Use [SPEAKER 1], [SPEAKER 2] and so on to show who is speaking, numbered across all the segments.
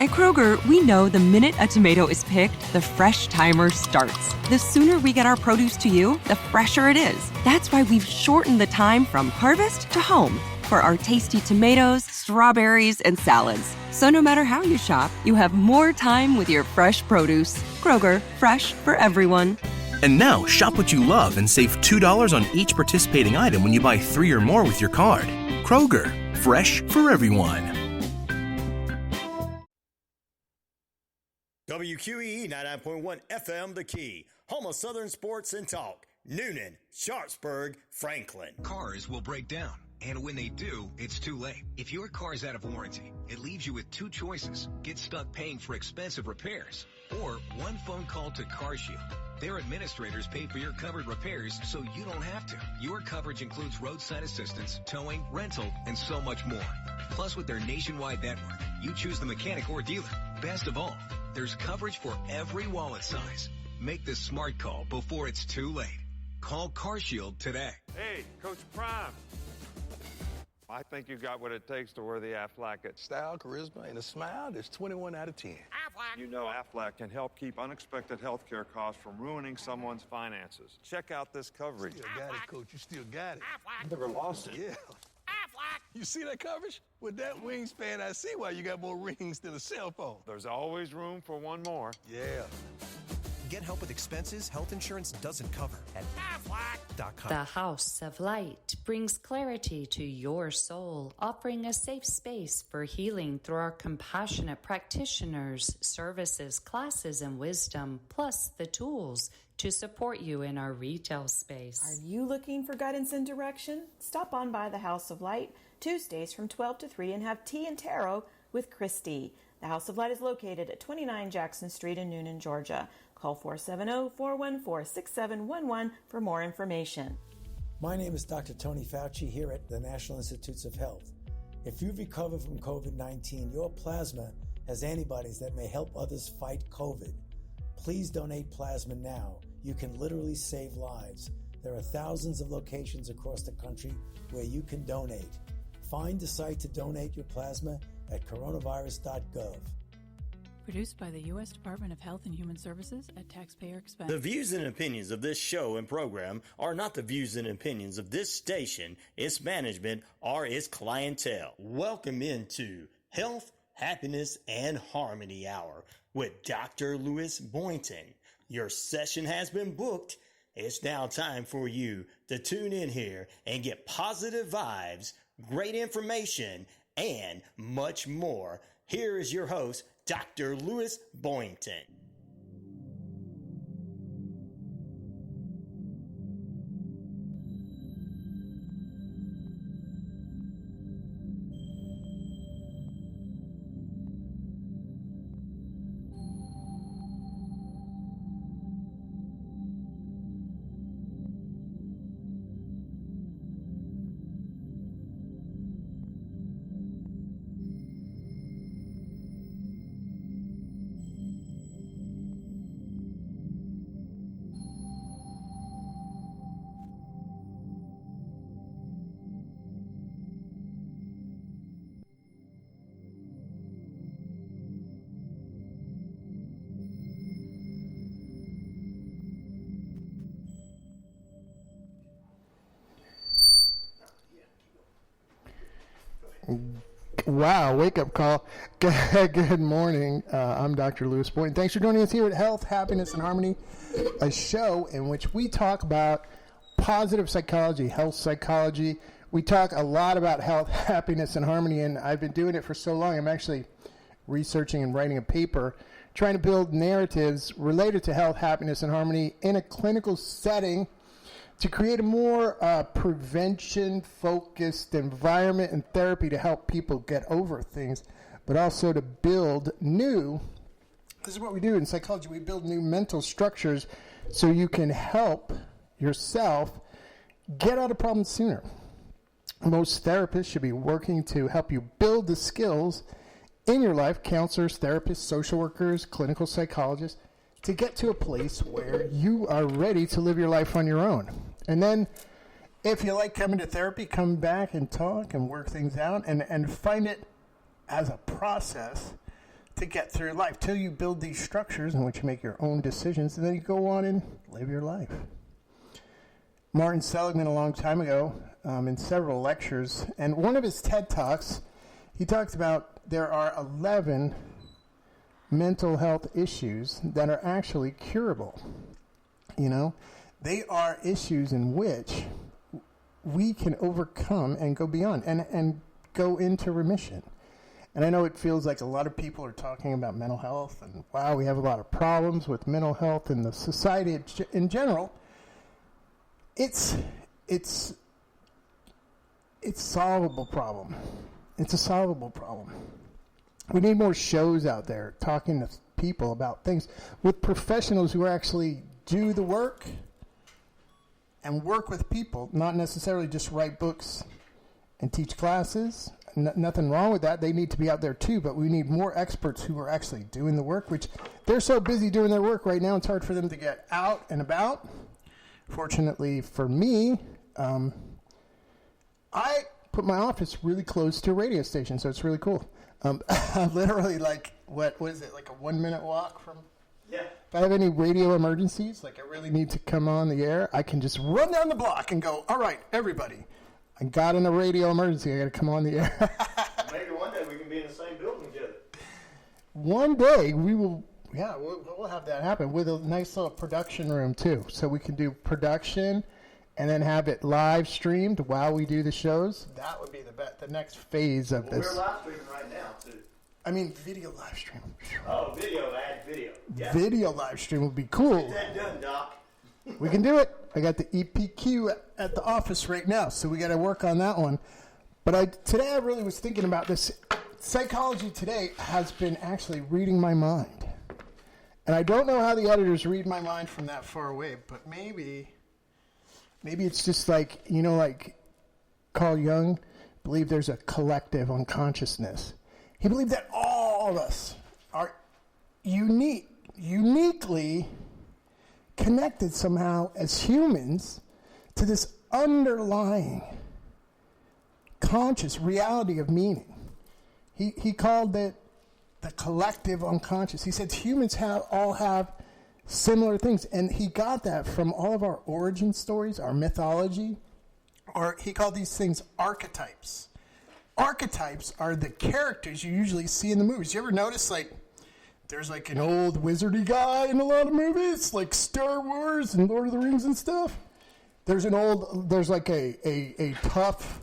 [SPEAKER 1] At Kroger, we know the minute a tomato is picked, the fresh timer starts. The sooner we get our produce to you, the fresher it is. That's why we've shortened the time from harvest to home for our tasty tomatoes, strawberries, and salads. So no matter how you shop, you have more time with your fresh produce. Kroger, fresh for everyone.
[SPEAKER 2] And now, shop what you love and save $2 on each participating item when you buy 3 or more with your card. Kroger, fresh for everyone.
[SPEAKER 3] WQEE 99.1 FM The Key, home of Southern Sports and Talk. Noonan, Sharpsburg, Franklin.
[SPEAKER 4] Cars will break down, and when they do, it's too late. If your car's out of warranty, it leaves you with 2 choices. Get stuck paying for expensive repairs, or one phone call to CarShield. Their administrators pay for your covered repairs so you don't have to. Your coverage includes roadside assistance, towing, rental, and so much more. Plus, with their nationwide network, you choose the mechanic or dealer. Best of all, there's coverage for every wallet size. Make the smart call before it's too late. Call CarShield today.
[SPEAKER 5] Hey, Coach Prime. I think you got what it takes to wear the Aflac.
[SPEAKER 6] Style, charisma, and a smile, there's 21 out of 10.
[SPEAKER 5] Aflac. You know Aflac can help keep unexpected health care costs from ruining someone's finances. Check out this coverage.
[SPEAKER 6] You still got it, Coach. You still got it.
[SPEAKER 5] Aflac. Never lost it.
[SPEAKER 6] Yeah. Aflac. You see that coverage? With that wingspan, I see why you got more rings than a cell phone.
[SPEAKER 5] There's always room for one more.
[SPEAKER 6] Yeah.
[SPEAKER 7] Get help with expenses health insurance doesn't cover at Aflac.com.
[SPEAKER 8] The House of Light brings clarity to your soul, offering a safe space for healing through our compassionate practitioners, services, classes, and wisdom, plus the tools to support you in our retail space.
[SPEAKER 9] Are you looking for guidance and direction? Stop on by the House of Light Tuesdays from 12 to 3 and have tea and tarot with Christy. The House of Light is located at 29 Jackson Street in Noonan, Georgia. Call 470-414-6711 for more information.
[SPEAKER 10] My name is Dr. Tony Fauci here at the National Institutes of Health. If you've recovered from COVID-19, your plasma has antibodies that may help others fight COVID. Please donate plasma now. You can literally save lives. There are thousands of locations across the country where you can donate. Find the site to donate your plasma at coronavirus.gov.
[SPEAKER 11] Produced by the U.S. Department of Health and Human Services at taxpayer expense.
[SPEAKER 3] The views and opinions of this show and program are not the views and opinions of this station, its management, or its clientele. Welcome into Health, Happiness, and Harmony Hour with Dr. Lewis Boynton. Your session has been booked. It's now time for you to tune in here and get positive vibes, great information, and much more. Here is your host, Dr. Lewis Boynton.
[SPEAKER 12] Wow, wake-up call. Good morning. I'm Dr. Lewis Boynton. Thanks for joining us here at Health, Happiness, and Harmony, a show in which we talk about positive psychology, health psychology. We talk a lot about health, happiness, and harmony, and I've been doing it for so long. I'm actually researching and writing a paper trying to build narratives related to health, happiness, and harmony in a clinical setting to create a more prevention-focused environment and therapy to help people get over things, but also to build new, this is what we do in psychology, we build new mental structures so you can help yourself get out of problems sooner. Most therapists should be working to help you build the skills in your life, counselors, therapists, social workers, clinical psychologists, to get to a place where you are ready to live your life on your own. And then, if you like coming to therapy, come back and talk and work things out and find it as a process to get through life, till you build these structures in which you make your own decisions, and then you go on and live your life. Martin Seligman, a long time ago, in several lectures, and one of his TED Talks, he talked about there are 11 mental health issues that are actually curable. You know, they are issues in which we can overcome and go beyond and go into remission. And I know it feels like a lot of people are talking about mental health and, wow, we have a lot of problems with mental health in the society in general. It's solvable problem. It's a solvable problem. We need more shows out there talking to people about things with professionals who actually do the work and work with people, not necessarily just write books and teach classes. Nothing wrong with that. They need to be out there too, but we need more experts who are actually doing the work, which they're so busy doing their work right now, it's hard for them to get out and about. Fortunately for me, I put my office really close to a radio station, so it's really cool. Literally, like, what is it, like a 1 minute walk from? Yeah. If I have any radio emergencies, like I really need to come on the air, I can just run down the block and go, all right, everybody, I got in a radio emergency, I got to come on the air.
[SPEAKER 3] Maybe one day we can be in the same building together.
[SPEAKER 12] One day we will, yeah, we'll have that happen with a nice little production room too, so we can do production and then have it live streamed while we do the shows. That would be the next phase of this.
[SPEAKER 3] We're live streaming right now too.
[SPEAKER 12] I mean, video live stream.
[SPEAKER 3] Oh, video, add video. Yeah.
[SPEAKER 12] Video live stream would be cool.
[SPEAKER 3] Get that done, Doc.
[SPEAKER 12] We can do it. I got the EPQ at the office right now, so we got to work on that one. But today I really was thinking about this. Psychology Today has been actually reading my mind. And I don't know how the editors read my mind from that far away, but maybe it's just like, you know, like Carl Jung believed there's a collective unconsciousness. He believed that all of us are uniquely connected somehow as humans to this underlying conscious reality of meaning. He called it the collective unconscious. He said humans all have similar things, and he got that from all of our origin stories, our mythology, or he called these things archetypes. Archetypes are the characters you usually see in the movies. You ever notice, like, there's like an old wizardy guy in a lot of movies, like Star Wars and Lord of the Rings and stuff? There's like a tough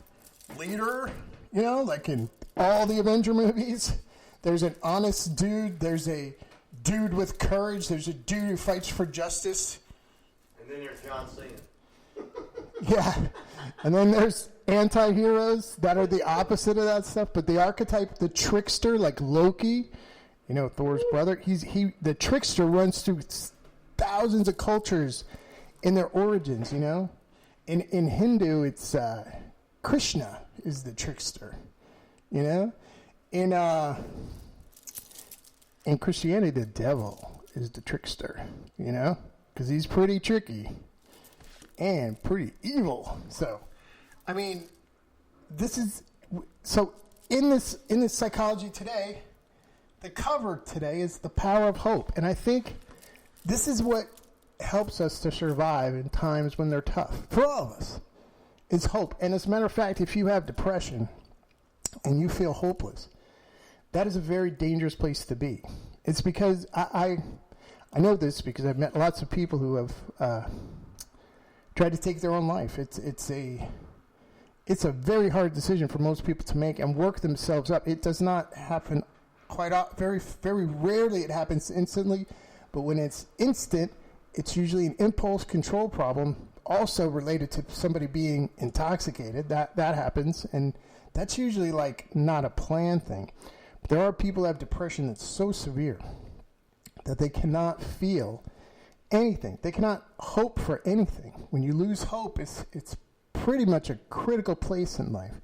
[SPEAKER 12] leader, you know, like in all the Avenger movies. There's an honest dude. There's a dude with courage. There's a dude who fights for justice.
[SPEAKER 3] And then there's John Cena.
[SPEAKER 12] Yeah. And then there's anti-heroes that are the opposite of that stuff. But the archetype, the trickster, like Loki, you know, Thor's brother, the trickster runs through thousands of cultures in their origins, you know. In Hindu, it's Krishna is the trickster, you know. In Christianity, the devil is the trickster, you know, because he's pretty tricky and pretty evil. So, I mean, in this Psychology Today, the cover today is the power of hope, and I think this is what helps us to survive in times when they're tough for all of us. Is hope, and as a matter of fact, if you have depression and you feel hopeless, that is a very dangerous place to be. It's because I know this because I've met lots of people who have tried to take their own life. It's a very hard decision for most people to make and work themselves up. It does not happen very rarely. It happens instantly, but when it's instant, it's usually an impulse control problem, also related to somebody being intoxicated. That happens, and that's usually like not a planned thing. But there are people who have depression that's so severe that they cannot feel anything. They cannot hope for anything. When you lose hope, it's pretty much a critical place in life.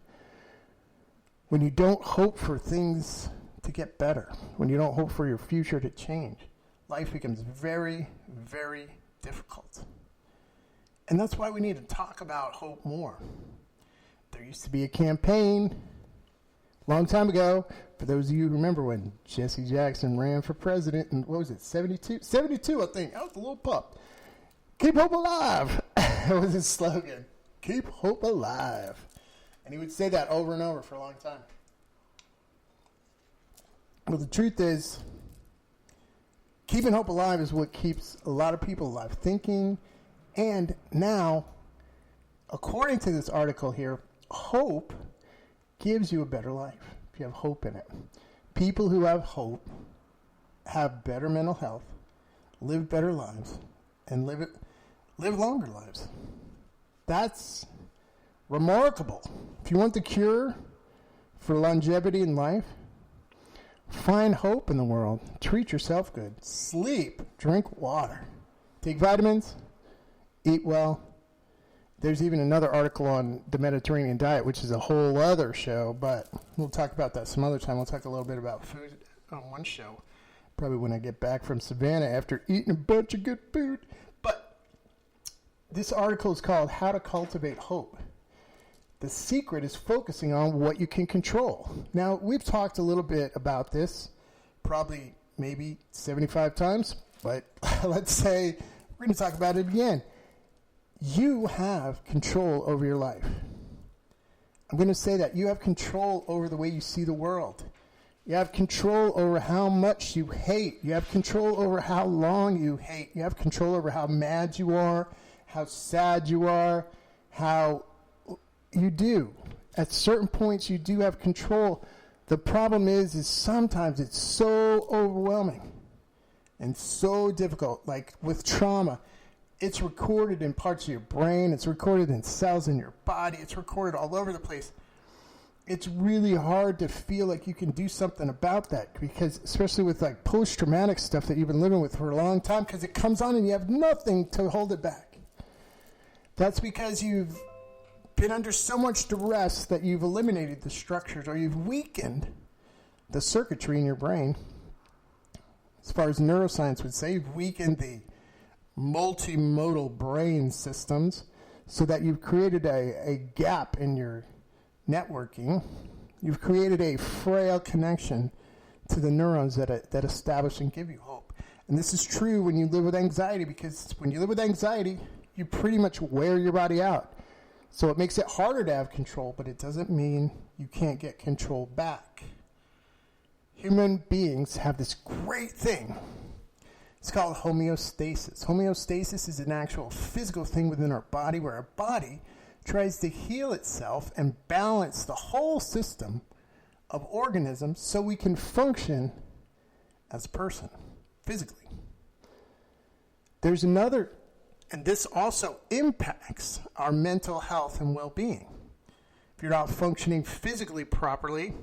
[SPEAKER 12] When you don't hope for things to get better, when you don't hope for your future to change, life becomes very, very difficult. And that's why we need to talk about hope more. There used to be a campaign Long time ago, for those of you who remember when Jesse Jackson ran for president, and what was it, 72? 72, I think. I was a little pup. Keep hope alive. That was his slogan. Keep hope alive. And he would say that over and over for a long time. Well, the truth is, keeping hope alive is what keeps a lot of people alive, thinking. And now, according to this article here, hope gives you a better life if you have hope in it. People who have hope have better mental health, live better lives, and live longer lives. That's remarkable. If you want the cure for longevity in life, find hope in the world. Treat yourself good. Sleep. Drink water. Take vitamins. Eat well. There's even another article on the Mediterranean diet, which is a whole other show, but we'll talk about that some other time. We'll talk a little bit about food on one show, probably when I get back from Savannah after eating a bunch of good food. But this article is called How to Cultivate Hope. The secret is focusing on what you can control. Now, we've talked a little bit about this, probably maybe 75 times, but let's say we're going to talk about it again. You have control over your life. I'm going to say that. You have control over the way you see the world. You have control over how much you hate. You have control over how long you hate. You have control over how mad you are, how sad you are, how you do. At certain points, you do have control. The problem is sometimes it's so overwhelming and so difficult, like with trauma. It's recorded in parts of your brain. It's recorded in cells in your body. It's recorded all over the place. It's really hard to feel like you can do something about that, because especially with like post-traumatic stuff that you've been living with for a long time, because it comes on and you have nothing to hold it back. That's because you've been under so much duress that you've eliminated the structures, or you've weakened the circuitry in your brain. As far as neuroscience would say, you've weakened the multimodal brain systems so that you've created a gap in your networking. You've created a frail connection to the neurons that establish and give you hope. And this is true when you live with anxiety, because when you live with anxiety, you pretty much wear your body out. So it makes it harder to have control, but it doesn't mean you can't get control back. Human beings have this great thing. It's called homeostasis. Homeostasis is an actual physical thing within our body, where our body tries to heal itself and balance the whole system of organisms so we can function as a person physically. There's another, and this also impacts our mental health and well-being. If you're not functioning physically properly,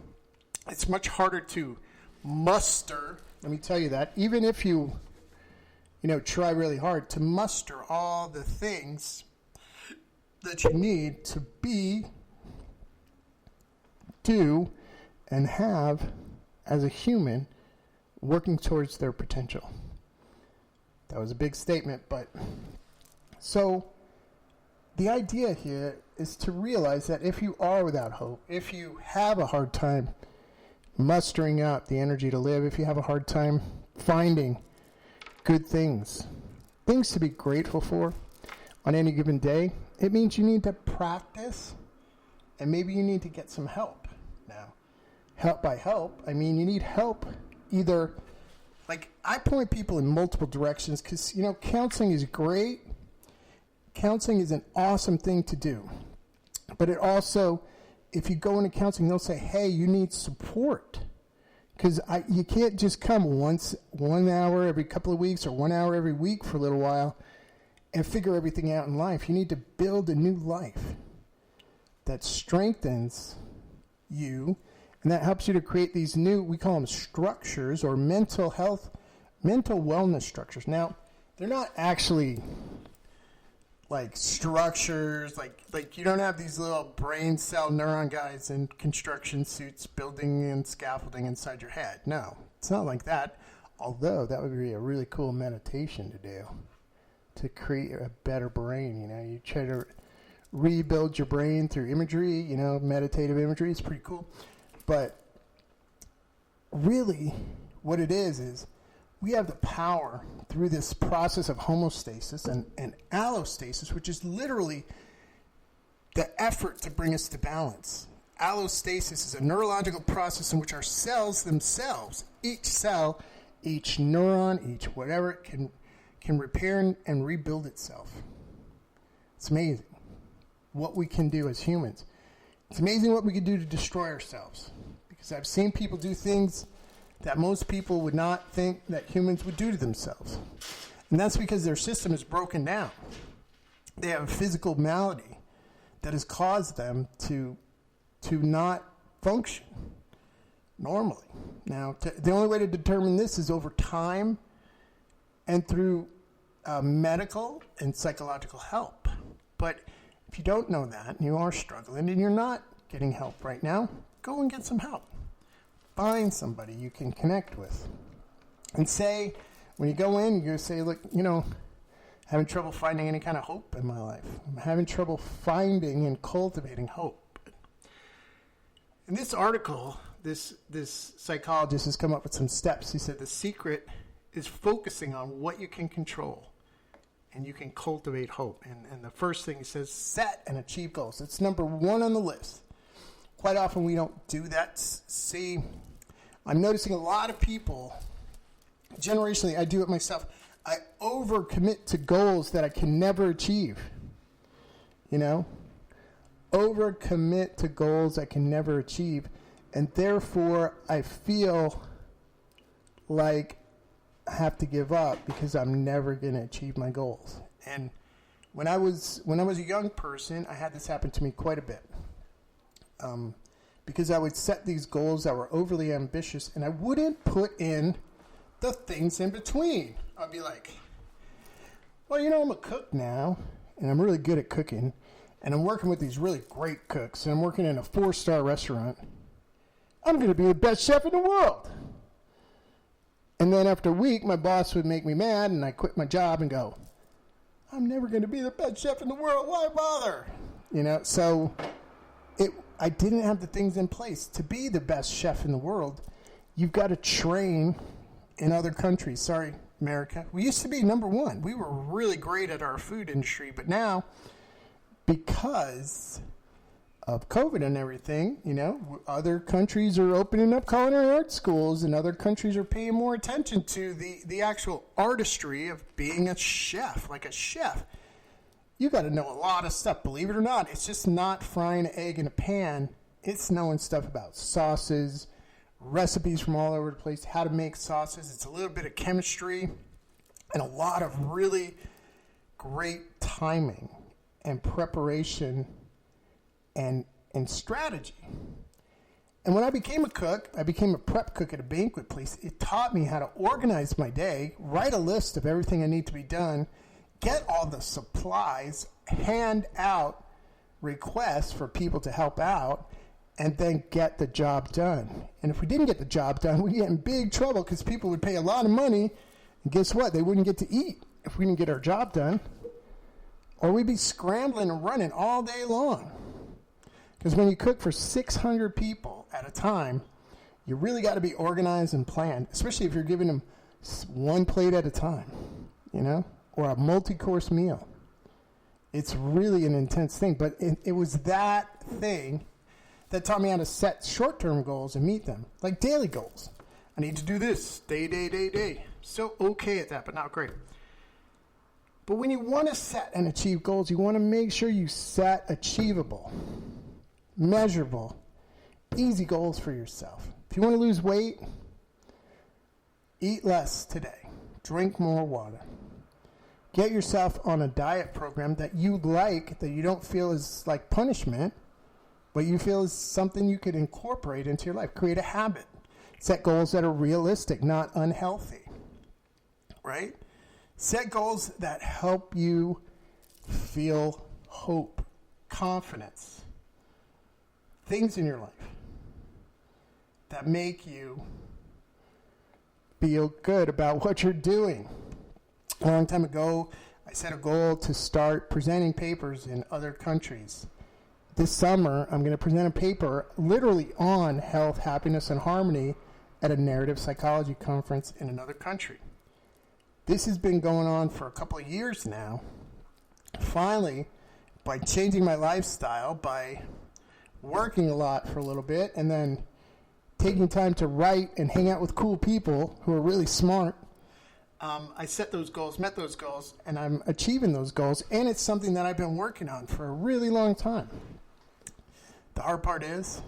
[SPEAKER 12] it's much harder to muster, let me tell you that, even if you try really hard to muster all the things that you need to be, do, and have as a human working towards their potential. That was a big statement, but so the idea here is to realize that if you are without hope, if you have a hard time mustering out the energy to live, if you have a hard time finding good things to be grateful for on any given day, it means you need to practice, and maybe you need to get some help. Now, help, I mean you need help either, like I point people in multiple directions, because, counseling is great. Counseling is an awesome thing to do. But it also, if you go into counseling, they'll say, hey, you need support. Because you can't just come 1 hour every couple of weeks or 1 hour every week for a little while and figure everything out in life. You need to build a new life that strengthens you, and that helps you to create these new, we call them structures, or mental health, mental wellness structures. Now, they're not actually like structures, like you don't have these little brain cell neuron guys in construction suits building and scaffolding inside your head. No, it's not like that. Although that would be a really cool meditation to do, to create a better brain. You try to rebuild your brain through imagery, meditative imagery. It's pretty cool. But really, what it is we have the power through this process of homeostasis and allostasis, which is literally the effort to bring us to balance. Allostasis is a neurological process in which our cells themselves, each cell, each neuron, each whatever, can repair and rebuild itself. It's amazing what we can do as humans. It's amazing what we can do to destroy ourselves. Because I've seen people do things that most people would not think that humans would do to themselves. And that's because their system is broken down. They have a physical malady that has caused them to not function normally. Now, the only way to determine this is over time and through medical and psychological help. But if you don't know that, and you are struggling, and you're not getting help right now, go and get some help. Find somebody you can connect with. And say, when you go in, you say, look, having trouble finding any kind of hope in my life. I'm having trouble finding and cultivating hope. In this article, this psychologist has come up with some steps. He said the secret is focusing on what you can control, and you can cultivate hope. And the first thing he says, set and achieve goals. It's number one on the list. Quite often we don't do that. See, I'm noticing a lot of people, generationally, I do it myself, I overcommit to goals that I can never achieve. Overcommit to goals I can never achieve. And therefore, I feel like I have to give up because I'm never going to achieve my goals. And when I was a young person, I had this happen to me quite a bit. Because I would set these goals that were overly ambitious, and I wouldn't put in the things in between. I'd be like, well, I'm a cook now, and I'm really good at cooking, and I'm working with these really great cooks, and I'm working in a 4-star restaurant. I'm going to be the best chef in the world. And then after a week, my boss would make me mad, and I quit my job and go, I'm never going to be the best chef in the world. Why bother? So I didn't have the things in place. To be the best chef in the world, you've got to train in other countries. Sorry, America. We used to be number one. We were really great at our food industry, but now, because of COVID and everything, other countries are opening up culinary art schools, and other countries are paying more attention to the actual artistry of being a chef, like a chef. You got to know a lot of stuff, believe it or not. It's just not frying an egg in a pan. It's knowing stuff about sauces, recipes from all over the place, how to make sauces. It's a little bit of chemistry and a lot of really great timing and preparation and strategy. And when I became a cook, I became a prep cook at a banquet place. It taught me how to organize my day, write a list of everything I need to be done, get all the supplies, hand out requests for people to help out, and then get the job done. And if we didn't get the job done, we'd get in big trouble because people would pay a lot of money, and guess what? They wouldn't get to eat if we didn't get our job done. Or we'd be scrambling and running all day long. Because when you cook for 600 people at a time, you really got to be organized and planned, especially if you're giving them one plate at a time, or a multi-course meal. It's really an intense thing, but it was that thing that taught me how to set short-term goals and meet them, like daily goals. I need to do this, day. So okay at that, but not great. But when you want to set and achieve goals, you want to make sure you set achievable, measurable, easy goals for yourself. If you want to lose weight, eat less today, drink more water. Get yourself on a diet program that you like, that you don't feel is like punishment, but you feel is something you could incorporate into your life. Create a habit. Set goals that are realistic, not unhealthy. Right? Set goals that help you feel hope, confidence, things in your life that make you feel good about what you're doing. A long time ago, I set a goal to start presenting papers in other countries. this summer, I'm going to present a paper literally on health, happiness, and harmony at a narrative psychology conference in another country. This has been going on for a couple of years now. Finally, by changing my lifestyle, by working a lot for a little bit, and then taking time to write and hang out with cool people who are really smart, I set those goals, met those goals, and I'm achieving those goals, and it's something that I've been working on for a really long time. The hard part is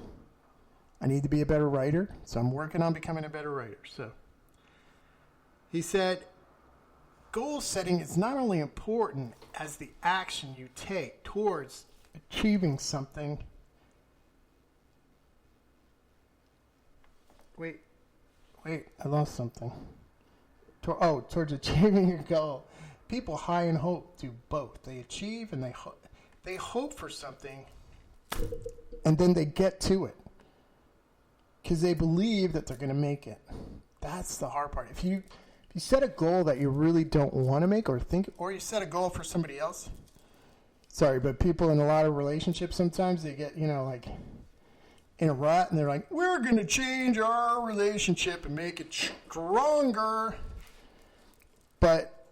[SPEAKER 12] I need to be a better writer, so I'm working on becoming a better writer. So he said, goal setting is not only important as the action you take towards achieving something. Wait, I lost something. Towards achieving your goal. People high in hope do both. They achieve and they hope for something, and then they get to it because they believe that they're going to make it. That's the hard part. If you set a goal that you really don't want to make, or you set a goal for somebody else. Sorry, but people in a lot of relationships sometimes they get, like in a rut, and they're like, we're going to change our relationship and make it stronger. But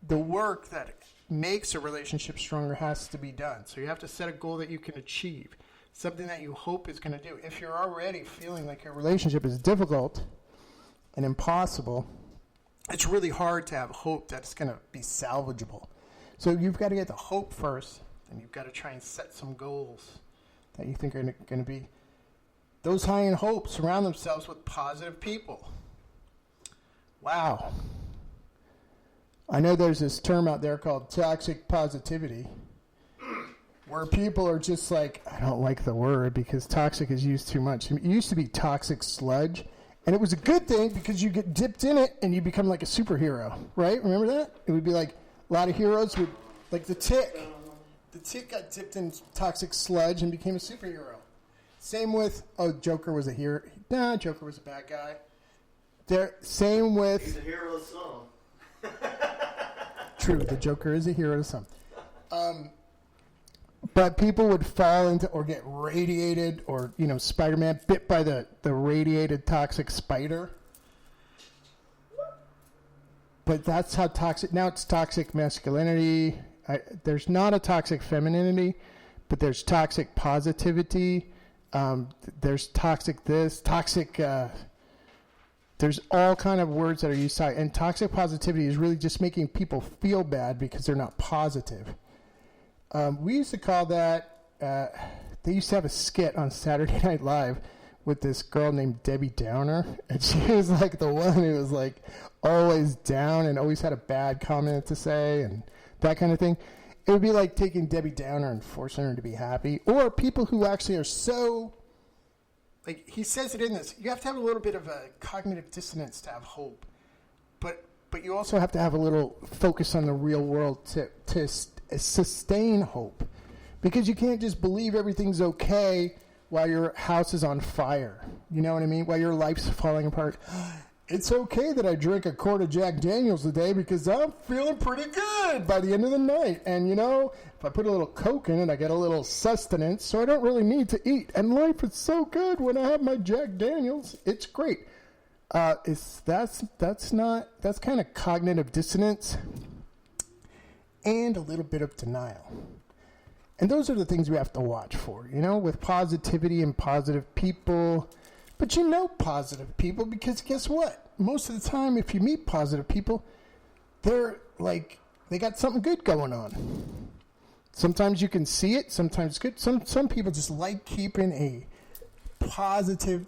[SPEAKER 12] the work that makes a relationship stronger has to be done. So you have to set a goal that you can achieve, something that you hope is going to do. If you're already feeling like your relationship is difficult and impossible, it's really hard to have hope that it's going to be salvageable. So you've got to get the hope first, and you've got to try and set some goals that you think are going to be. Those high in hope surround themselves with positive people. Wow. I know there's this term out there called toxic positivity, where people are just like, I don't like the word because toxic is used too much. It used to be toxic sludge, and it was a good thing because you get dipped in it and you become like a superhero, right? Remember that? It would be like a lot of heroes would, like the Tick. The Tick got dipped in toxic sludge and became a superhero. Same with, Joker was a hero. Nah, Joker was a bad guy. Same with...
[SPEAKER 3] He's a hero to some.
[SPEAKER 12] True, the Joker is a hero to some. But people would fall into or get radiated, or, Spider-Man bit by the radiated toxic spider. But that's how toxic... Now it's toxic masculinity. There's not a toxic femininity, but there's toxic positivity. There's toxic this, toxic... There's all kind of words that are used, and toxic positivity is really just making people feel bad because they're not positive. We used to call that, they used to have a skit on Saturday Night Live with this girl named Debbie Downer, and she was like the one who was like always down and always had a bad comment to say and that kind of thing. It would be like taking Debbie Downer and forcing her to be happy, or people who actually are so... Like he says it in this, you have to have a little bit of a cognitive dissonance to have hope, but you also have to have a little focus on the real world to sustain hope, because you can't just believe everything's okay while your house is on fire. You know what I mean? While your life's falling apart. It's okay that I drink a quart of Jack Daniels a day because I'm feeling pretty good by the end of the night. And, if I put a little Coke in it, I get a little sustenance, so I don't really need to eat. And life is so good when I have my Jack Daniels. It's great. That's kind of cognitive dissonance and a little bit of denial. And those are the things we have to watch for, with positivity and positive people. But positive people because guess what? Most of the time, if you meet positive people, they're like, they got something good going on. Sometimes you can see it, sometimes good. Some people just like keeping a positive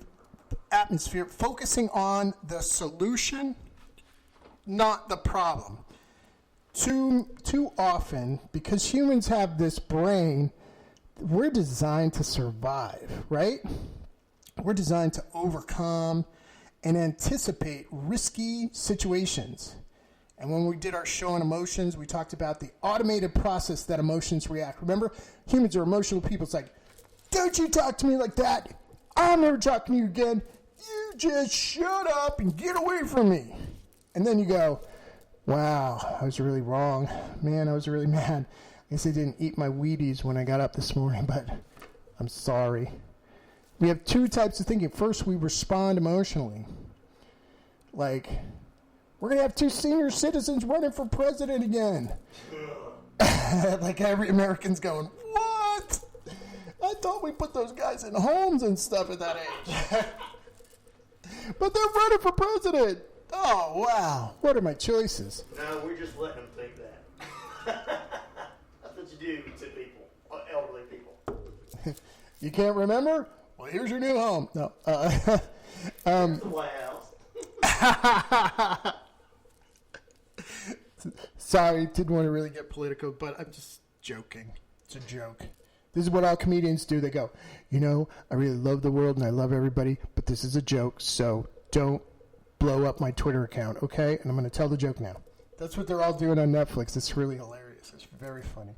[SPEAKER 12] atmosphere, focusing on the solution, not the problem. Too often, because humans have this brain, we're designed to survive, right? We're designed to overcome and anticipate risky situations. And when we did our show on emotions, we talked about the automated process that emotions react. Remember, humans are emotional people. It's like, don't you talk to me like that. I'll never talk to you again. You just shut up and get away from me. And then you go, wow, I was really wrong. Man, I was really mad. guess I didn't eat my Wheaties when I got up this morning, but I'm sorry. We have two types of thinking. First, we respond emotionally. Like, we're going to have 2 senior citizens running for president again. Like every American's going, what? I thought we put those guys in homes and stuff at that age. But they're running for president. Oh, wow. What are my choices?
[SPEAKER 3] No, we're just letting them think that. That's what you do to people, elderly people.
[SPEAKER 12] You can't remember? Well, here's your new home. No.
[SPEAKER 3] Here's the White House.
[SPEAKER 12] Sorry, didn't want to really get political, but I'm just joking. It's a joke. This is what all comedians do. They go, you know, I really love the world and I love everybody, but this is a joke, so don't blow up my Twitter account, okay? And I'm going to tell the joke now. That's what they're all doing on Netflix. It's really hilarious. It's very funny.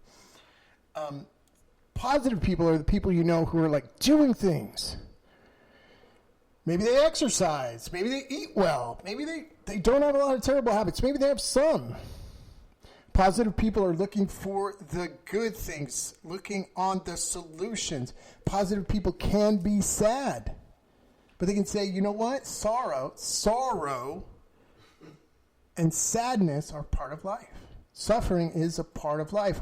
[SPEAKER 12] Positive people are the people you know who are like doing things. Maybe they exercise. Maybe they eat well. Maybe they don't have a lot of terrible habits. Maybe they have some. Positive people are looking for the good things, looking on the solutions. Positive people can be sad. But they can say, you know what? Sorrow and sadness are part of life. Suffering is a part of life.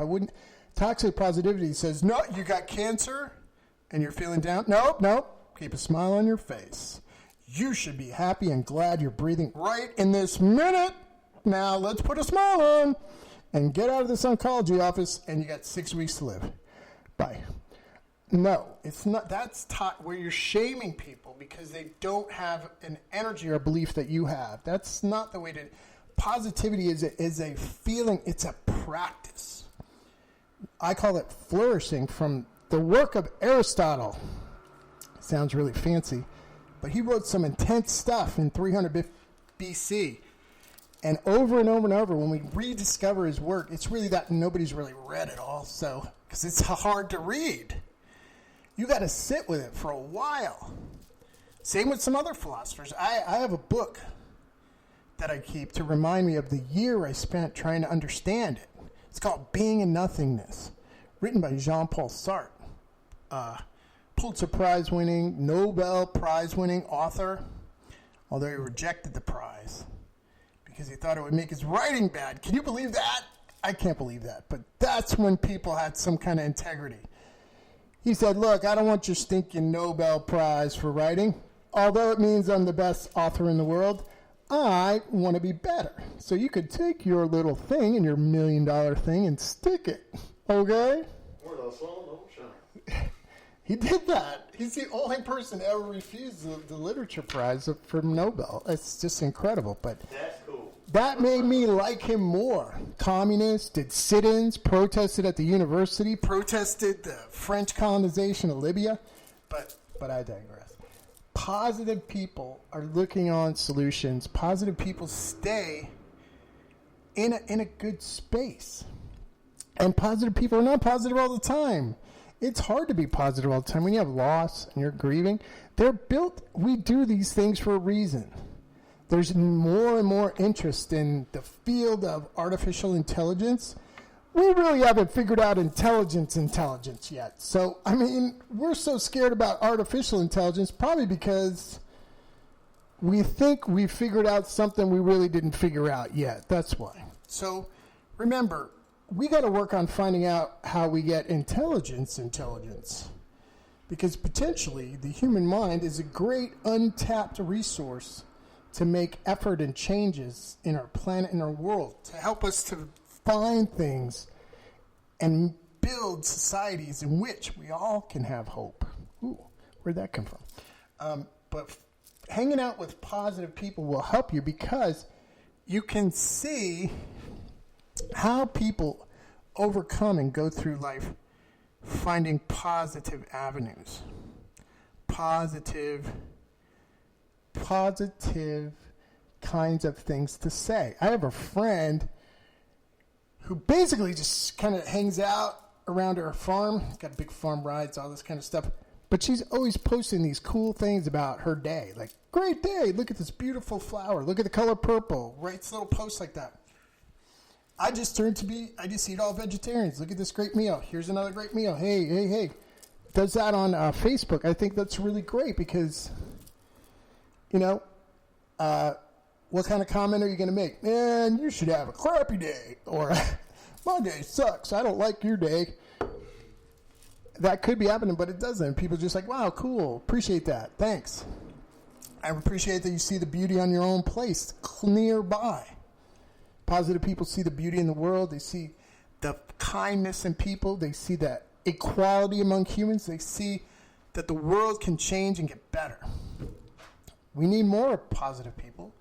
[SPEAKER 12] Toxic positivity says, no, you got cancer and you're feeling down. Nope. Keep a smile on your face. You should be happy and glad you're breathing right in this minute. Now let's put a smile on and get out of this oncology office, and you got 6 weeks to live. Bye. No, it's not. That's where you're shaming people because they don't have an energy or belief that you have. That's not the way to. Positivity is a feeling. It's a practice. I call it flourishing from the work of Aristotle. Sounds really fancy, but he wrote some intense stuff in 300 BC. And over, when we rediscover his work, it's really that nobody's really read it all, so because it's hard to read. You got to sit with it for a while. Same with some other philosophers. I have a book that I keep to remind me of the year I spent trying to understand it. It's called Being in Nothingness, written by Jean-Paul Sartre, Pulitzer Prize-winning, Nobel Prize-winning author, although he rejected the prize because he thought it would make his writing bad. Can you believe that? I can't believe that, but that's when people had some kind of integrity. He said, look, I don't want your stinking Nobel Prize for writing. Although it means I'm the best author in the world, I want to be better. So you could take your little thing and your $1 million thing and stick it, okay?
[SPEAKER 3] Or the sun don't shine.
[SPEAKER 12] He did that. He's the only person to ever refuse the literature prize from Nobel. It's just incredible. But
[SPEAKER 3] that's cool.
[SPEAKER 12] That made me like him more. Communist, did sit-ins, protested at the university, protested the French colonization of Libya. But I digress. Positive people are looking on solutions. Positive people stay in a good space. And positive people are not positive all the time. It's hard to be positive all the time when you have loss and you're grieving. We do these things for a reason. There's more and more interest in the field of artificial intelligence. We really haven't figured out intelligence yet. So, we're so scared about artificial intelligence probably because we think we figured out something we really didn't figure out yet. That's why. So, remember, we got to work on finding out how we get intelligence. Because potentially the human mind is a great untapped resource to make effort and changes in our planet and our world, to help us to find things and build societies in which we all can have hope. Ooh, where'd that come from? But hanging out with positive people will help you because you can see how people overcome and go through life finding positive avenues. Positive kinds of things to say. I have a friend who basically just kind of hangs out around her farm. Got big farm rides, all this kind of stuff. But she's always posting these cool things about her day. Like, great day. Look at this beautiful flower. Look at the color purple. Writes little posts like that. I just eat all vegetarians. Look at this great meal. Here's another great meal. Hey. Does that on Facebook. I think that's really great because, what kind of comment are you going to make? Man, you should have a crappy day. Or, my day sucks. I don't like your day. That could be happening, but it doesn't. People are just like, wow, cool. Appreciate that. Thanks. I appreciate that you see the beauty on your own place nearby. Positive people see the beauty in the world. They see the kindness in people. They see that equality among humans. They see that the world can change and get better. We need more positive people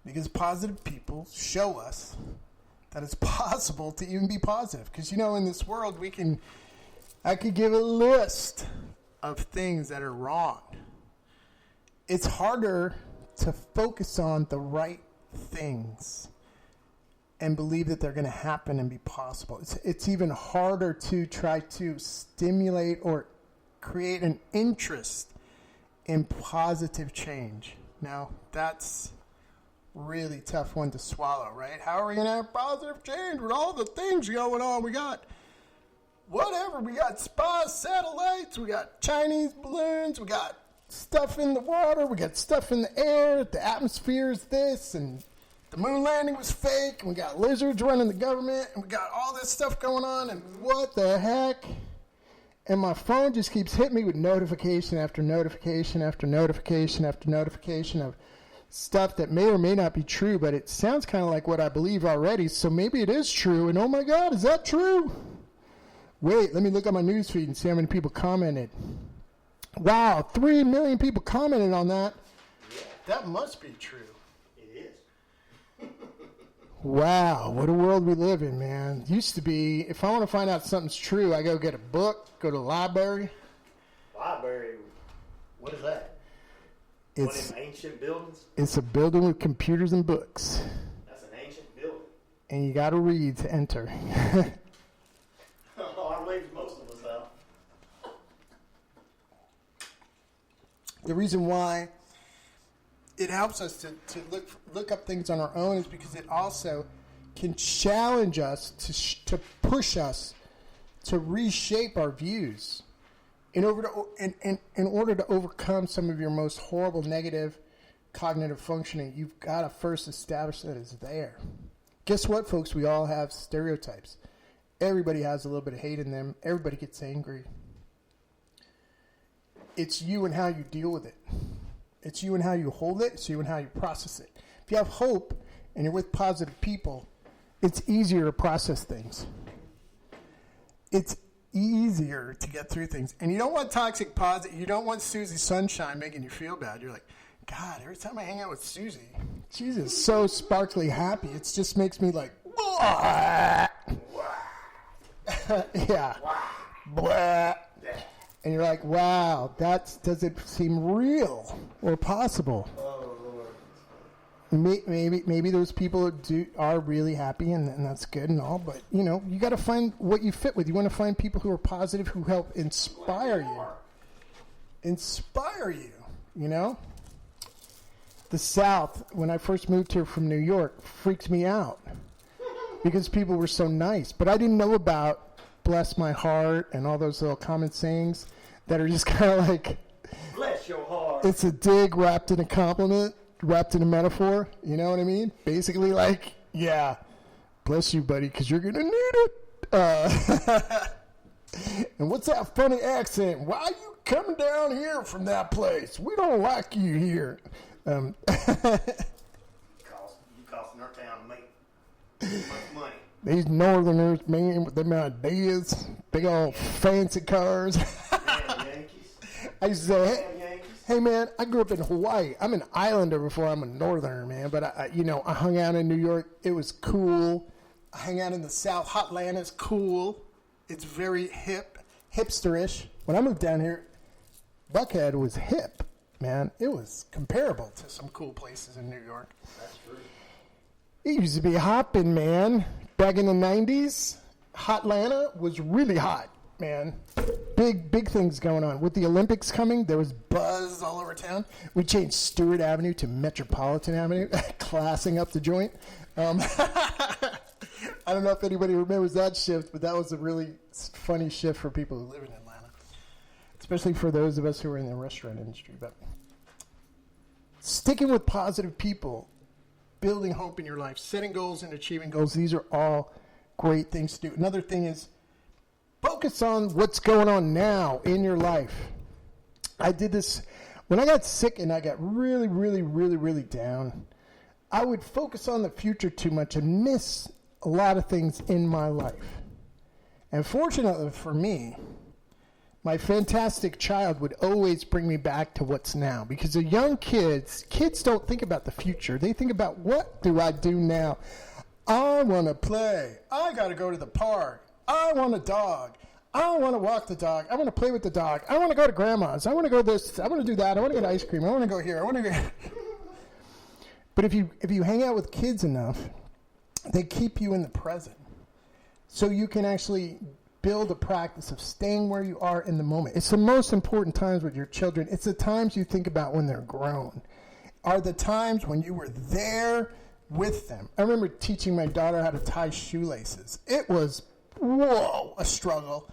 [SPEAKER 12] because positive people show us that it's possible to even be positive. Because, in this world, I could give a list of things that are wrong. It's harder to focus on the right things and believe that they're going to happen and be possible. It's even harder to try to stimulate or create an interest in positive change. Now, that's really tough one to swallow, right? How are we going to have positive change with all the things going on? We got whatever. We got satellites. We got Chinese balloons. We got stuff in the water. We got stuff in the air. The atmosphere is this, and the moon landing was fake, and we got lizards running the government, and we got all this stuff going on, and what the heck? And my phone just keeps hitting me with notification after notification after notification after notification of stuff that may or may not be true, but it sounds kind of like what I believe already, so maybe it is true, and oh my God, is that true? Wait, let me look at my newsfeed and see how many people commented. Wow, 3 million people commented on that.
[SPEAKER 3] Yeah.
[SPEAKER 12] That must be true.
[SPEAKER 3] Wow,
[SPEAKER 12] what a world we live in, man. Used to be, if I want to find out something's true, I go get a book, go to the library.
[SPEAKER 3] Library? What is that? One of them ancient buildings?
[SPEAKER 12] It's a building with computers and books.
[SPEAKER 3] That's an ancient building.
[SPEAKER 12] And you got to read to enter.
[SPEAKER 3] I believe most of us have.
[SPEAKER 12] The reason why it helps us to look up things on our own is because it also can challenge us to push us to reshape our views in order to overcome some of your most horrible negative cognitive functioning. You've got to first establish that it's there. Guess what, folks? We all have stereotypes. Everybody has a little bit of hate in them. Everybody gets angry. It's you and how you deal with it. It's you and how you hold it. It's you and how you process it. If you have hope and you're with positive people, it's easier to process things. It's easier to get through things. And you don't want toxic positive. You don't want Susie Sunshine making you feel bad. You're like, God, every time I hang out with Susie, she's just so sparkly happy. It just makes me like, yeah. Blah. And you're like, wow, does it seem real or possible?
[SPEAKER 3] Oh, Lord.
[SPEAKER 12] Maybe those people are really happy, and that's good and all, but, you got to find what you fit with. You want to find people who are positive, who help inspire you. The South, when I first moved here from New York, freaked me out because people were so nice. But I didn't know about bless my heart and all those little common sayings that are just kind of like,
[SPEAKER 3] bless your heart.
[SPEAKER 12] It's a dig wrapped in a compliment, wrapped in a metaphor. You know what I mean? Basically like, yeah, bless you, buddy, because you're going to need it. And what's that funny accent? Why are you coming down here from that place? We don't like you here.
[SPEAKER 3] You costing our town too much money.
[SPEAKER 12] These Northerners, man, with them ideas, big old fancy cars.
[SPEAKER 3] Yeah, Yankees.
[SPEAKER 12] I used to say, hey, man, I grew up in Hawaii. I'm an islander before I'm a Northerner, man. But, I hung out in New York. It was cool. I hang out in the South. Hotlanda's cool. It's very hipsterish. When I moved down here, Buckhead was hip, man. It was comparable to some cool places in New York.
[SPEAKER 3] That's true.
[SPEAKER 12] It used to be hopping, man. Back in the 90s, Hotlanta was really hot, man. Big things going on. With the Olympics coming, there was buzz all over town. We changed Stewart Avenue to Metropolitan Avenue, classing up the joint. I don't know if anybody remembers that shift, but that was a really funny shift for people who live in Atlanta, especially for those of us who are in the restaurant industry. But sticking with positive people, building hope in your life, setting goals and achieving goals, these are all great things to do. Another thing is focus on what's going on now in your life. I did this when I got sick and I got really, really, really, really down. I would focus on the future too much and miss a lot of things in my life. And fortunately for me, my fantastic child would always bring me back to what's now. Because the young kids don't think about the future. They think about, what do I do now? I want to play. I got to go to the park. I want a dog. I want to walk the dog. I want to play with the dog. I want to go to grandma's. I want to go this. I want to do that. I want to get ice cream. I want to go here. I want to go. But if you hang out with kids enough, they keep you in the present. So you can actually build a practice of staying where you are in the moment. It's the most important times with your children. It's the times you think about when they're grown. Are the times when you were there with them. I remember teaching my daughter how to tie shoelaces. It was, a struggle.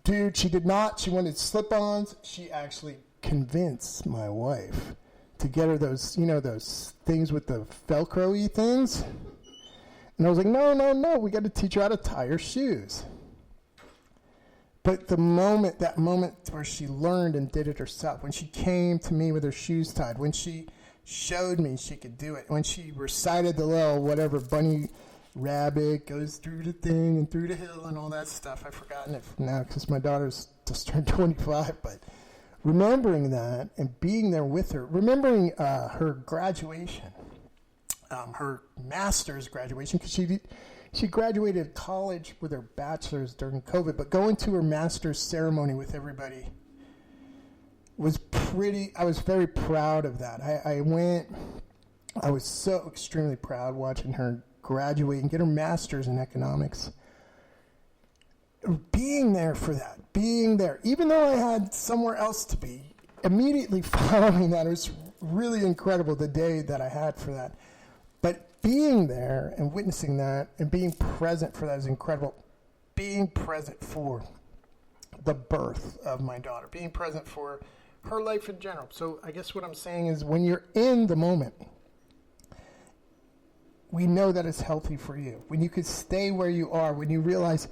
[SPEAKER 12] Dude, she wanted slip-ons. She actually convinced my wife to get her those things with the Velcro-y things. And I was like, no, we got to teach her how to tie her shoes. But that moment where she learned and did it herself, when she came to me with her shoes tied, when she showed me she could do it, when she recited the little whatever bunny rabbit goes through the thing and through the hill and all that stuff. I've forgotten it now because my daughter's just turned 25, but remembering that and being there with her, remembering her graduation, her master's graduation, because she graduated college with her bachelor's during COVID, but going to her master's ceremony with everybody was I was very proud of that. I was so extremely proud watching her graduate and get her master's in economics. Being there for that, even though I had somewhere else to be, immediately following that, it was really incredible the day that I had for that. But being there and witnessing that and being present for that is incredible. Being present for the birth of my daughter, being present for her life in general. So I guess what I'm saying is when you're in the moment, we know that it's healthy for you. When you could stay where you are, when you realize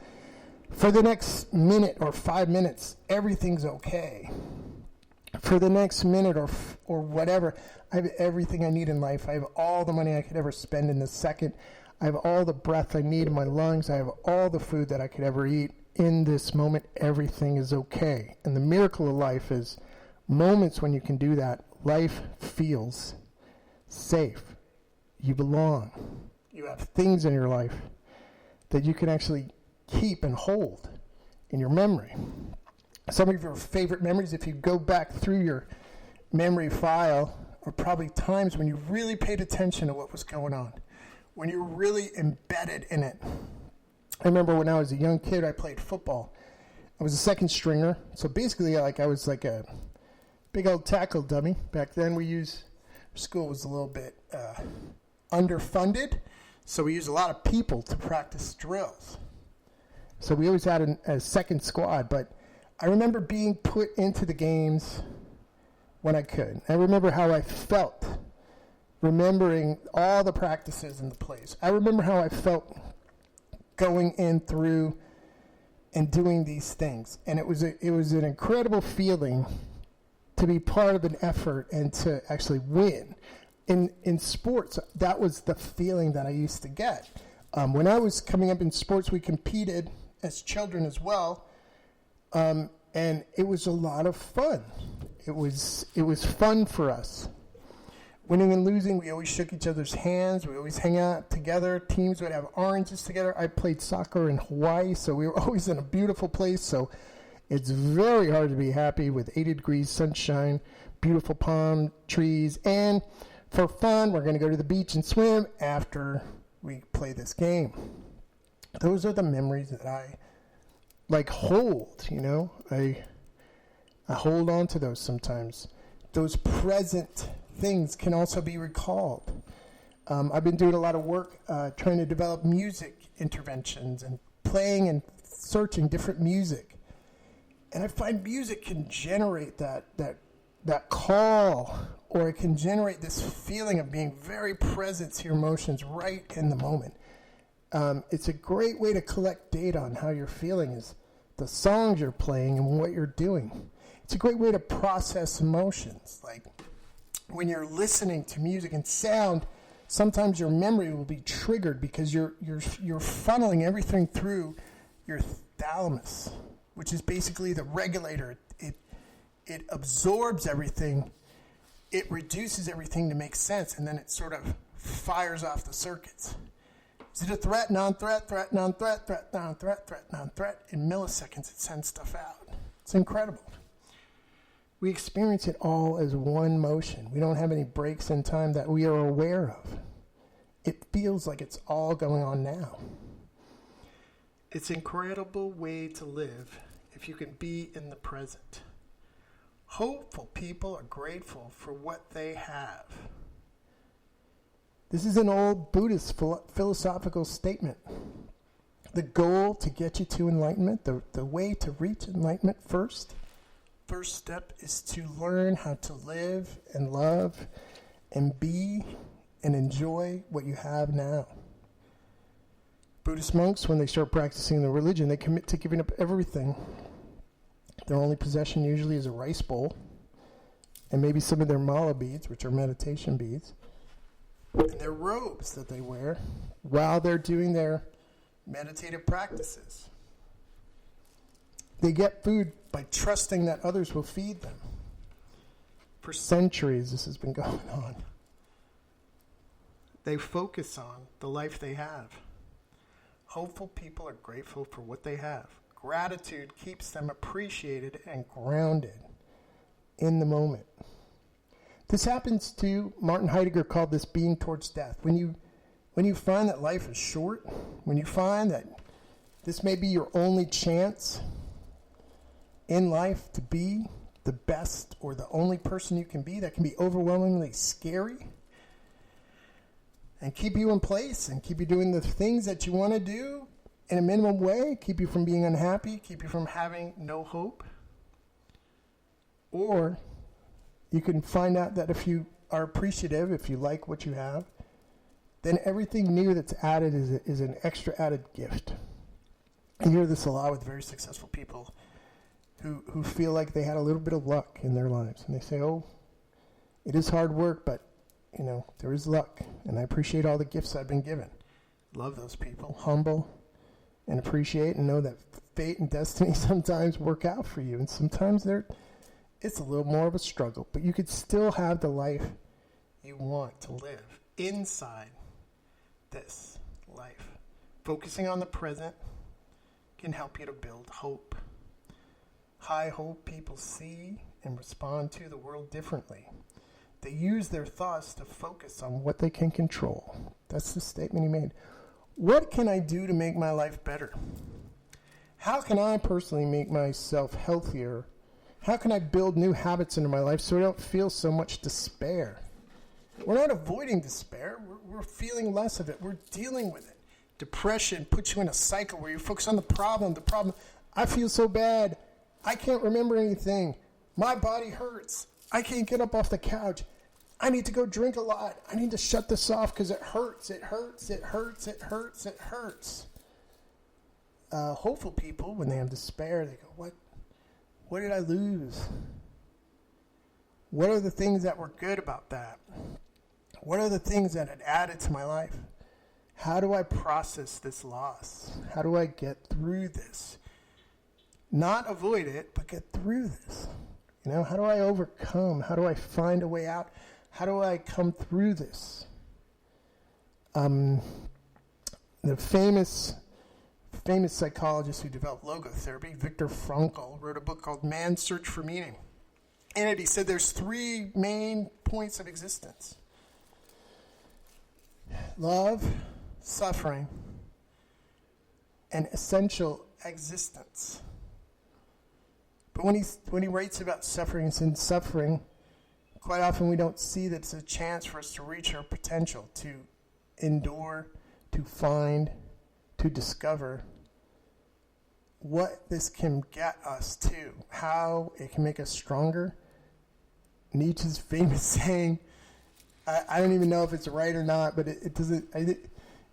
[SPEAKER 12] for the next minute or 5 minutes, everything's okay. For the next minute or whatever, I have everything I need in life. I have all the money I could ever spend in this second. I have all the breath I need in my lungs. I have all the food that I could ever eat. In this moment, everything is okay. And the miracle of life is moments when you can do that, life feels safe. You belong. You have things in your life that you can actually keep and hold in your memory. Some of your favorite memories, if you go back through your memory file, are probably times when you really paid attention to what was going on, when you're really embedded in it. I remember when I was a young kid, I played football. I was a second stringer, so basically I was like a big old tackle dummy. Back then school was a little bit underfunded, so we used a lot of people to practice drills. So we always had a second squad, but I remember being put into the games when I could. I remember how I felt, remembering all the practices and the plays. I remember how I felt going in through and doing these things. And it was an incredible feeling to be part of an effort and to actually win. In sports, that was the feeling that I used to get. When I was coming up in sports, we competed as children as well, and it was a lot of fun. It was fun for us. Winning and losing, we always shook each other's hands. We always hang out together. Teams would have oranges together. I played soccer in Hawaii, so we were always in a beautiful place. So it's very hard to be happy with 80 degrees sunshine, beautiful palm trees, and for fun, we're going to go to the beach and swim after we play this game. Those are the memories that I hold, I hold on to those sometimes. Those present things can also be recalled. I've been doing a lot of work trying to develop music interventions and playing and searching different music. And I find music can generate that call, or it can generate this feeling of being very present to your emotions right in the moment. It's a great way to collect data on how you're feeling, is the songs you're playing and what you're doing. It's a great way to process emotions. Like when you're listening to music and sound, sometimes your memory will be triggered because you're funneling everything through your thalamus, which is basically the regulator. It absorbs everything, it reduces everything to make sense, and then it sort of fires off the circuits. Is it a threat, non-threat, threat, non-threat, threat, non-threat, threat, non-threat? In milliseconds, it sends stuff out. It's incredible. We experience it all as one motion. We don't have any breaks in time that we are aware of. It feels like it's all going on now. It's an incredible way to live if you can be in the present. Hopeful people are grateful for what they have. This is an old Buddhist philosophical statement. The goal to get you to enlightenment, the way to reach enlightenment first step is to learn how to live and love and be and enjoy what you have now. Buddhist monks, when they start practicing the religion, they commit to giving up everything. Their only possession usually is a rice bowl and maybe some of their mala beads, which are meditation beads, and their robes that they wear while they're doing their meditative practices. They get food by trusting that others will feed them. For centuries, this has been going on. They focus on the life they have. Hopeful people are grateful for what they have. Gratitude keeps them appreciated and grounded in the moment. This happens to, Martin Heidegger called this being towards death. When you find that life is short, when you find that this may be your only chance in life to be the best or the only person you can be, that can be overwhelmingly scary and keep you in place and keep you doing the things that you want to do in a minimum way, keep you from being unhappy, keep you from having no hope. Or you can find out that if you are appreciative, if you like what you have, then everything new that's added is an extra added gift. I hear this a lot with very successful people who feel like they had a little bit of luck in their lives. And they say, oh, it is hard work, but, there is luck. And I appreciate all the gifts I've been given. Love those people. Humble and appreciate and know that fate and destiny sometimes work out for you. And sometimes it's a little more of a struggle. But you could still have the life you want to live inside this life. Focusing on the present can help you to build hope. High hope people see and respond to the world differently. They use their thoughts to focus on what they can control. That's the statement he made. What can I do to make my life better? How can I personally make myself healthier? How can I build new habits into my life so I don't feel so much despair? We're not avoiding despair. We're feeling less of it. We're dealing with it. Depression puts you in a cycle where you focus on the problem. I feel so bad. I can't remember anything. My body hurts. I can't get up off the couch. I need to go drink a lot. I need to shut this off because it hurts. It hurts. It hurts. It hurts. It hurts. Hopeful people, when they have despair, they go, what did I lose? What are the things that were good about that? What are the things that had added to my life? How do I process this loss? How do I get through this? Not avoid it, but get through this. How do I overcome? How do I find a way out? How do I come through this? The famous psychologist who developed logotherapy, Viktor Frankl, wrote a book called Man's Search for Meaning. In it, he said there's 3 main points of existence: love, suffering, and essential existence. But when he writes about suffering, it's in suffering, quite often we don't see that it's a chance for us to reach our potential, to endure, to find, to discover what this can get us to, how it can make us stronger. Nietzsche's famous saying, I don't even know if it's right or not, but it doesn't. It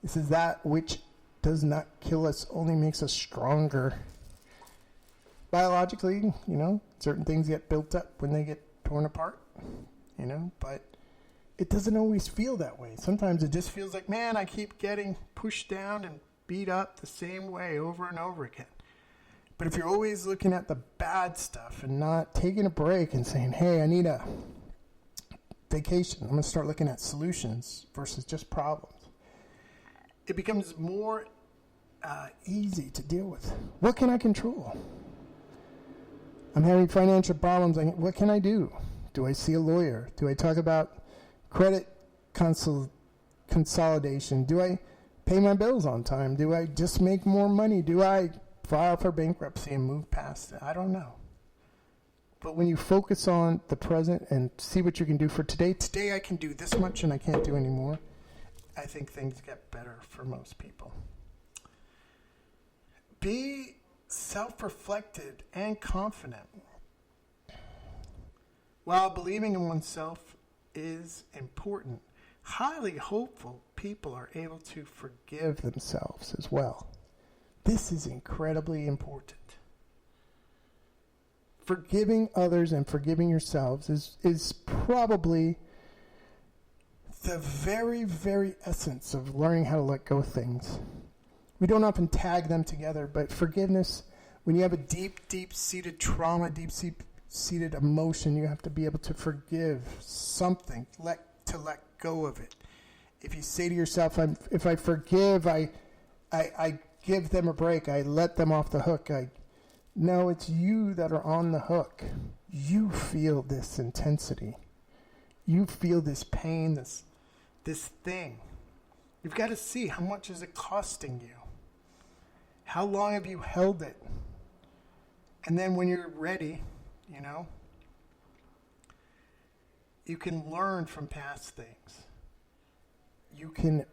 [SPEAKER 12] says that which does not kill us only makes us stronger. Biologically, certain things get built up when they get torn apart, but it doesn't always feel that way. Sometimes it just feels like, man, I keep getting pushed down and beat up the same way over and over again. But if you're always looking at the bad stuff and not taking a break and saying, hey, I need a vacation, I'm going to start looking at solutions versus just problems, it becomes more easy to deal with. What can I control? I'm having financial problems. What can I do? Do I see a lawyer? Do I talk about credit consolidation? Do I pay my bills on time? Do I just make more money? Do I file for bankruptcy and move past it? I don't know. But when you focus on the present and see what you can do for today I can do this much and I can't do any more, I think things get better for most people. Be self-reflected and confident. While believing in oneself is important, highly hopeful people are able to forgive themselves as well. This is incredibly important. Forgiving others and forgiving yourselves is probably the very, very essence of learning how to let go of things. We don't often tag them together, but forgiveness, when you have a deep, deep-seated trauma, deep-seated emotion, you have to be able to forgive something, to let go of it. If you say to yourself, if I forgive, I give them a break, I let them off the hook. No, it's you that are on the hook. You feel this intensity. You feel this pain, this thing. You've got to see, how much is it costing you? How long have you held it? And then when you're ready, you can learn from past things. You can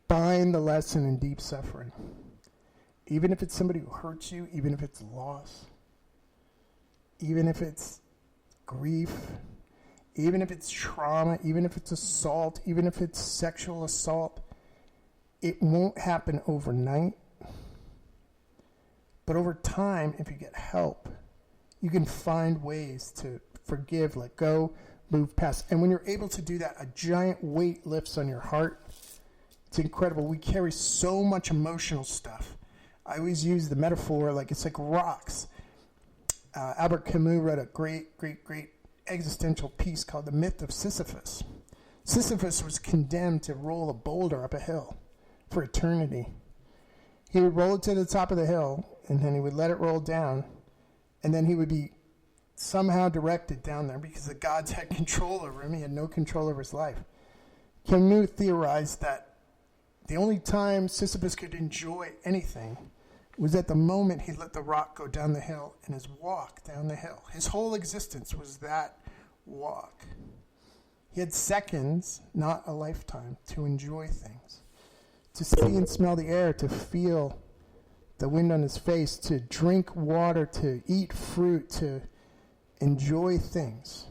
[SPEAKER 12] find the lesson in deep suffering. Even if it's somebody who hurts you, even if it's loss, even if it's grief, even if it's trauma, even if it's assault, even if it's sexual assault, it won't happen overnight. But over time, if you get help, you can find ways to forgive, let go, move past. And when you're able to do that, a giant weight lifts on your heart. It's incredible. We carry so much emotional stuff. I always use the metaphor like it's like rocks. Albert Camus wrote a great existential piece called The Myth of Sisyphus. Sisyphus was condemned to roll a boulder up a hill for eternity. He would roll it to the top of the hill, and then he would let it roll down, and then he would be somehow directed down there because the gods had control over him. He had no control over his life. Camus theorized that the only time Sisyphus could enjoy anything was at the moment he let the rock go down the hill in his walk down the hill. His whole existence was that walk. He had seconds, not a lifetime, to enjoy things, to see and smell the air, to feel the wind on his face, to drink water, to eat fruit, to enjoy things.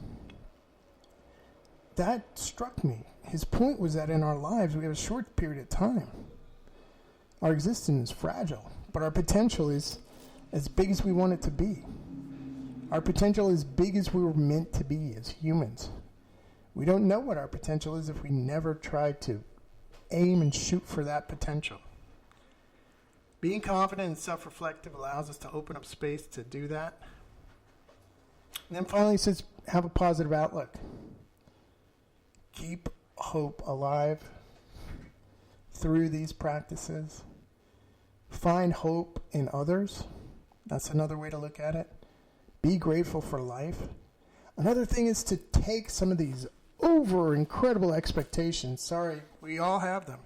[SPEAKER 12] That struck me. His point was that in our lives, we have a short period of time. Our existence is fragile, but our potential is as big as we want it to be. Our potential is big as we were meant to be as humans. We don't know what our potential is if we never try to aim and shoot for that potential. Being confident and self-reflective allows us to open up space to do that. And then finally, it says, have a positive outlook. Keep hope alive through these practices. Find hope in others. That's another way to look at it. Be grateful for life. Another thing is to take some of these over incredible expectations, sorry, we all have them,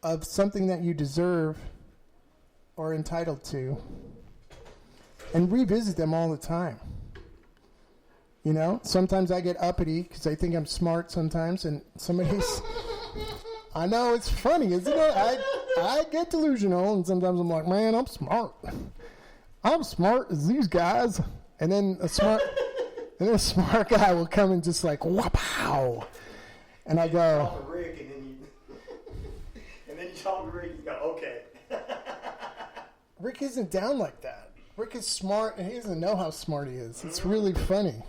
[SPEAKER 12] of something that you deserve or entitled to, and revisit them all the time. Sometimes I get uppity because I think I'm smart sometimes, and somebody's I know, it's funny, isn't it? I get delusional, and sometimes I'm like, man, I'm smart. I'm smart as these guys. And then a smart guy will come and just like, wow. And I go,
[SPEAKER 3] talk to Rick, and then you talk to Rick, you go, okay.
[SPEAKER 12] Rick isn't down like that. Rick is smart, and he doesn't know how smart he is. It's really funny.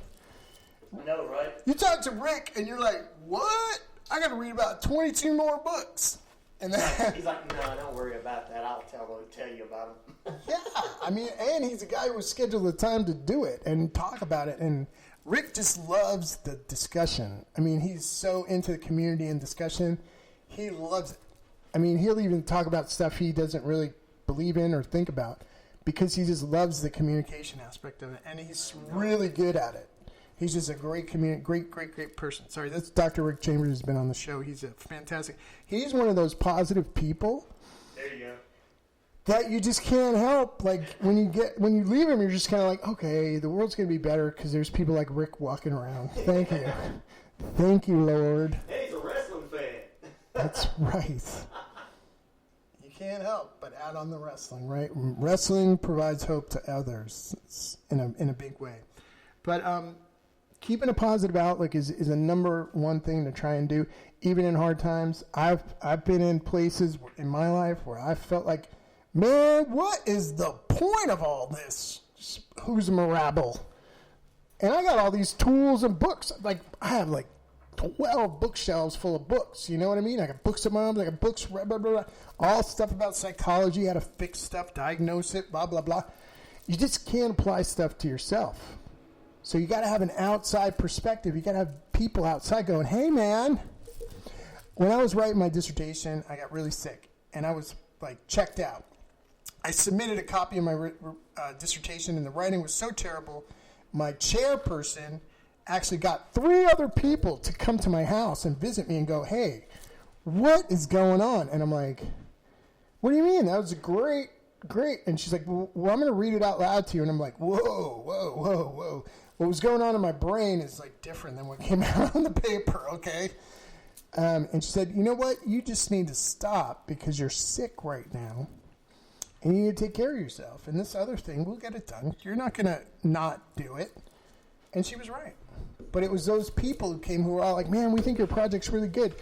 [SPEAKER 3] I know, right?
[SPEAKER 12] You talk to Rick, and you're like, what? I got to read about 22 more books. And then
[SPEAKER 3] he's like, no, don't worry about that. I'll tell you about them.
[SPEAKER 12] Yeah, I mean, and he's a guy who was scheduled the time to do it and talk about it. And Rick just loves the discussion. I mean, he's so into the community and discussion. He loves it. I mean, he'll even talk about stuff he doesn't really believe in or think about because he just loves the communication aspect of it. And he's really good at it. He's just a great great person. Sorry, that's Dr. Rick Chambers who's been on the show. He's a fantastic. He's one of those positive people.
[SPEAKER 3] There you go.
[SPEAKER 12] That you just can't help. Like when you leave him, you're just kind of like, okay, the world's gonna be better because there's people like Rick walking around. Thank you, Lord.
[SPEAKER 3] Hey, he's a wrestling fan.
[SPEAKER 12] That's right. You can't help but add on the wrestling, right? Wrestling provides hope to others in a big way. But keeping a positive outlook is a number one thing to try and do, even in hard times. I've been in places in my life where I felt like, man, what is the point of all this? Who's a rabble? And I got all these tools and books. Like I have like 12 bookshelves full of books. You know what I mean? I got books of mine. I got books, blah, blah, blah, all stuff about psychology, how to fix stuff, diagnose it, blah, blah, blah. You just can't apply stuff to yourself. So you got to have an outside perspective. You got to have people outside going, hey, man. When I was writing my dissertation, I got really sick, and I was, like, checked out. I submitted a copy of my dissertation, and the writing was so terrible, my chairperson actually got 3 other people to come to my house and visit me and go, hey, what is going on? And I'm like, what do you mean? That was great. And she's like, well, I'm going to read it out loud to you. And I'm like, whoa. What was going on in my brain is like different than what came out on the paper, okay? And she said, you know what? You just need to stop because you're sick right now. And you need to take care of yourself. And this other thing, we'll get it done. You're not going to not do it. And she was right. But it was those people who came who were all like, man, we think your project's really good.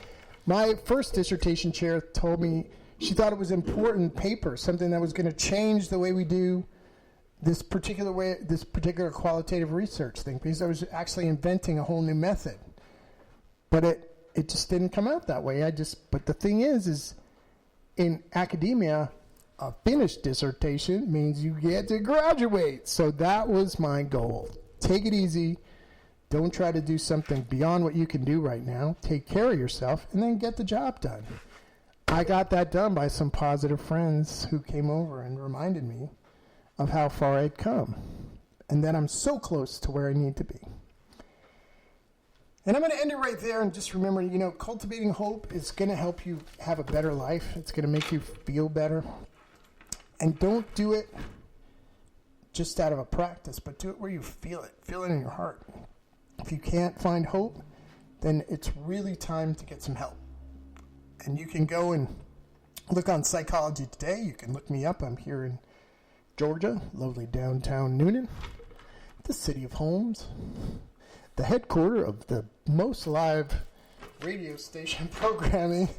[SPEAKER 12] My first dissertation chair told me she thought it was important paper, something that was going to change the way we do this particular qualitative research thing, because I was actually inventing a whole new method. But it just didn't come out that way. But the thing is in academia, a finished dissertation means you get to graduate. So that was my goal. Take it easy. Don't try to do something beyond what you can do right now. Take care of yourself and then get the job done. I got that done by some positive friends who came over and reminded me of how far I'd come and that I'm so close to where I need to be. And I'm going to end it right there and just remember, cultivating hope is going to help you have a better life. It's going to make you feel better. And don't do it just out of a practice, but do it where you feel it. Feel it in your heart. If you can't find hope, then it's really time to get some help. And you can go and look on Psychology Today. You can look me up. I'm here in Georgia, lovely downtown Noonan, the city of Holmes, the headquarters of the most live radio station programming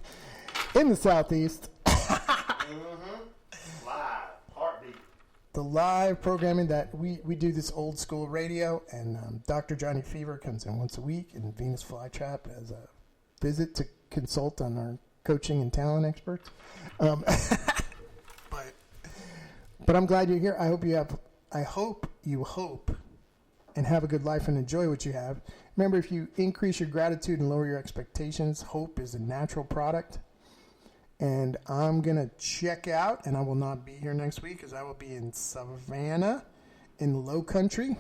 [SPEAKER 12] in the Southeast.
[SPEAKER 3] Live, heartbeat.
[SPEAKER 12] The live programming that we do this old school radio, and Dr. Johnny Fever comes in once a week, and Venus Flytrap as a visit to consult on our coaching and talent experts. But I'm glad you're here. I hope you hope and have a good life and enjoy what you have. Remember, if you increase your gratitude and lower your expectations, hope is a natural product. And I'm going to check out, and I will not be here next week because I will be in Savannah in the Low Country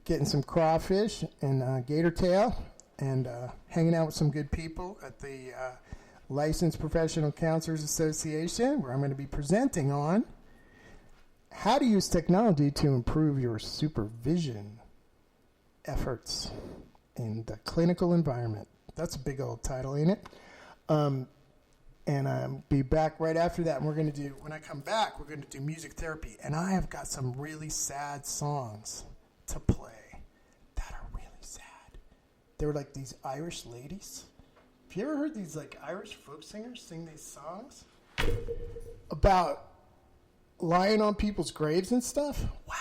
[SPEAKER 12] getting some crawfish and gator tail and hanging out with some good people at the Licensed Professional Counselors Association, where I'm going to be presenting on how to use technology to improve your supervision efforts in the clinical environment. That's a big old title, ain't it? And I'll be back right after that. And when I come back, we're going to do music therapy. And I have got some really sad songs to play that are really sad. They were like these Irish ladies. Have you ever heard these like Irish folk singers sing these songs about lying on people's graves and stuff? Wow.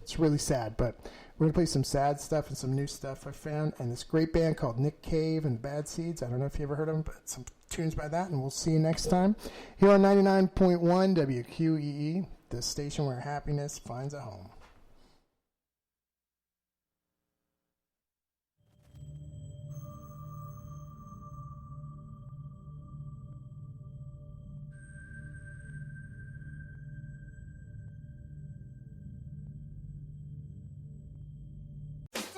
[SPEAKER 12] It's really sad, but we're going to play some sad stuff and some new stuff I found. And this great band called Nick Cave and Bad Seeds. I don't know if you ever heard of them, but some tunes by that. And we'll see you next time here on 99.1 WQEE, the station where happiness finds a home.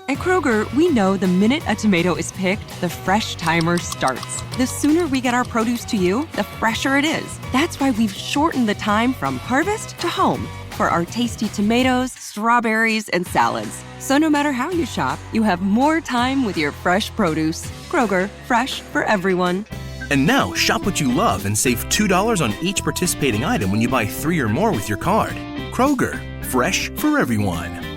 [SPEAKER 1] At Kroger, we know the minute a tomato is picked, the fresh timer starts. The sooner we get our produce to you, the fresher it is. That's why we've shortened the time from harvest to home for our tasty tomatoes, strawberries, and salads. So no matter how you shop, you have more time with your fresh produce. Kroger, fresh for everyone.
[SPEAKER 2] And now, shop what you love and save $2 on each participating item when you buy 3 or more with your card. Kroger, fresh for everyone.